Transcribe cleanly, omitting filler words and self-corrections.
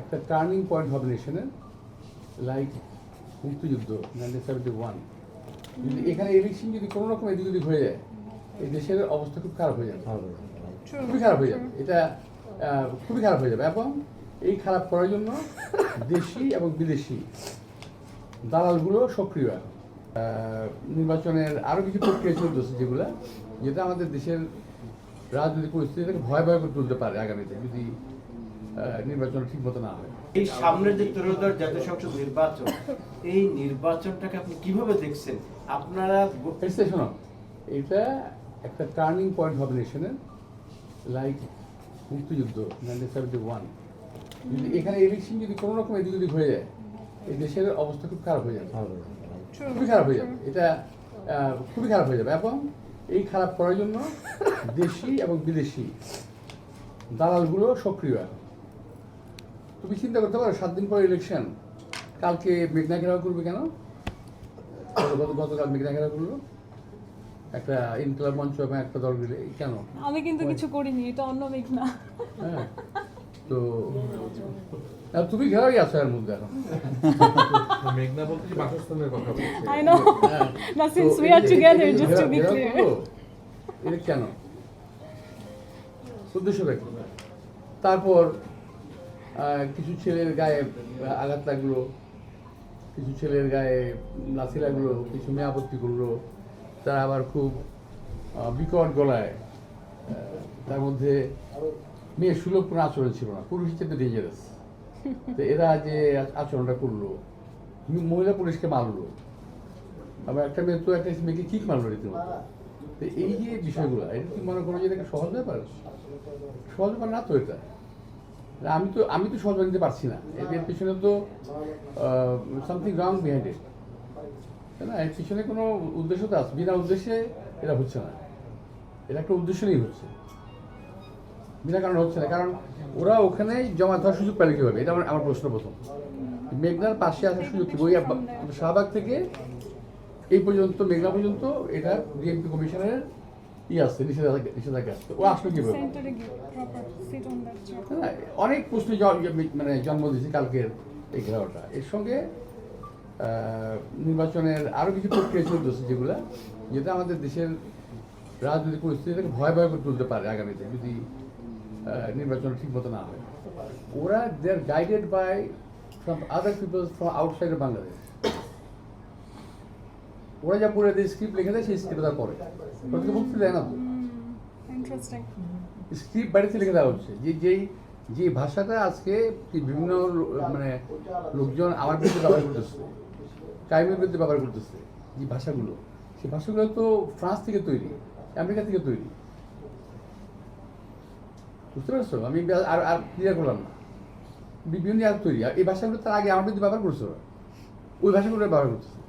একটা turning point হবে নেশনের, like মুক্তিযুদ্ধ 1971। যদি এখানে ইলেকশন যদি কোনো রকম এদিক ওদিক হয়ে যায়, এই দেশের অবস্থা খুব খারাপ হয়ে যাবে, খুবই খারাপ হয়ে যাবে। এটা খুবই খারাপ হয়ে যাবে। এবং এই খারাপ করার জন্য দেশি এবং বিদেশি দালালগুলো সক্রিয়। নির্বাচনের আরও কিছু প্রক্রিয়া চলতেছে যেটা আমাদের দেশের রাজনৈতিক পরিস্থিতিটাকে ভয় করে তুলতে পারে আগামীতে, যদি নির্বাচন ঠিক মতো না হয়। এই সামনের যে ত্রয়োদশ জাতীয় সংসদ নির্বাচন, এই নির্বাচনটাকে আপনি কিভাবে দেখছেন? আপনারা শোনো, এটা একটা টার্নিং পয়েন্ট হবে নেশনের, লাইক মুক্তিযুদ্ধ 1971। যদি এখানে ইলেকশন যদি কোনো রকম এদিক ওদিক হয়ে যায়, এই দেশের অবস্থা খুব খারাপ হয়ে যাবে, খুবই খারাপ হয়ে যাবে। এটা খুবই খারাপ হয়ে যাবে। এবং এই খারাপ করার জন্য দেশি এবং বিদেশি দালালগুলো সক্রিয়। তুমি চিন্তা করতে পারো 7 দিন পর ইলেকশন, কালকে মেঘনা ঘেরাও করবে কেন? গতকাল মেঘনা ঘেরাও করলো একটা ইনকলাব মঞ্চ এবং একটা দল মিলে, কেন? আমি কিন্তু কিছু করিনি, এটা অন্য মেঘনা। হ্যাঁ, তো তুমি ঘেরাই আছো এর মধ্যে এখন। মেঘনা বলতে যে বাসস্থানের কথা বলছে। I know. Now since we are together, just to be clear. এটা কেন? উদ্দেশ্যটা কি? তারপর কিছু ছেলের গায়ে আঘাত লাগলো, কিছু ছেলের গায়ে লাথি লাগলো, কিছু মেয়ে আপত্তি করলো, তারা আবার খুব বিকট গলায়, তার মধ্যে মেয়ে সুলভ কোনো আচরণ ছিল না, পুরুষ হিসেবে ডেঞ্জারাস। তো এরা যে আচরণটা করলো, মহিলা পুলিশকে মারলো, আবার একটা মেয়ে তো একটা মেয়েকে কিক মারলো রীতিমতো। তো এই যে বিষয়গুলো, এটা কি মনে করো যে এটাকে সহজ ব্যাপার? সহজ ব্যাপার না তো এটা। আমি তো সহজ নিতে পারছি না। এর পিছনে তো সামথিং রং বিহাইন্ড ইট, তাই না? এর পিছনে কোনো উদ্দেশ্য তো আছে, বিনা উদ্দেশ্যে এটা হচ্ছে না। এটা একটা উদ্দেশ্য নিয়েই হচ্ছে, বিনা কারণে হচ্ছে না। কারণ ওরা ওখানে জমা দেওয়ার সুযোগ পেলে কীভাবে? এটা আমার প্রশ্ন প্রথম। মেঘনার পাশে আসার সুযোগ কি? ওই শাহবাগ থেকে এই পর্যন্ত, মেঘনা পর্যন্ত এটা ডিএমপি কমিশনের আছে, নিষেধাজ্ঞা আছে। ও আসলো কীভাবে? অনেক প্রশ্ন মানে জন্ম দিয়েছে কালকের এই ঘেরাওটা। এর সঙ্গে নির্বাচনের আরও কিছু প্রক্রিয়া চলতেছে যেটা আমাদের দেশের রাজনৈতিক পরিস্থিতিটাকে ভয় করে তুলতে পারে আগামীতে, যদি নির্বাচন ঠিক মতো না হয়। ওরা they are guided by from other people from outside of Bangladesh. ওরা যা পড়ে দেয়, স্ক্রিপ্ট লিখে দেয়, সেই স্ক্রিপ্ট তারা পড়ে, ওদেরকে বলতে দেয় না তো। স্ক্রিপ্ট বাড়িতে লিখে দেওয়া হচ্ছে, যে ভাষাটা আজকে বিভিন্ন মানে লোকজন আমার বিরুদ্ধে ব্যবহার করতেছে, ক্রাইমের বিরুদ্ধে ব্যবহার করতেছে, যে ভাষাগুলো, সেই ভাষাগুলো তো ফ্রান্স থেকে তৈরি, আমেরিকা থেকে তৈরি। বুঝতে পারছো? আমি আর ক্লিয়ার করলাম না, বিভিন্ন তৈরি। আর এই ভাষাগুলো তার আগে আমার বিরুদ্ধে ব্যবহার করছে, ওই ভাষাগুলো ব্যবহার করতেছে।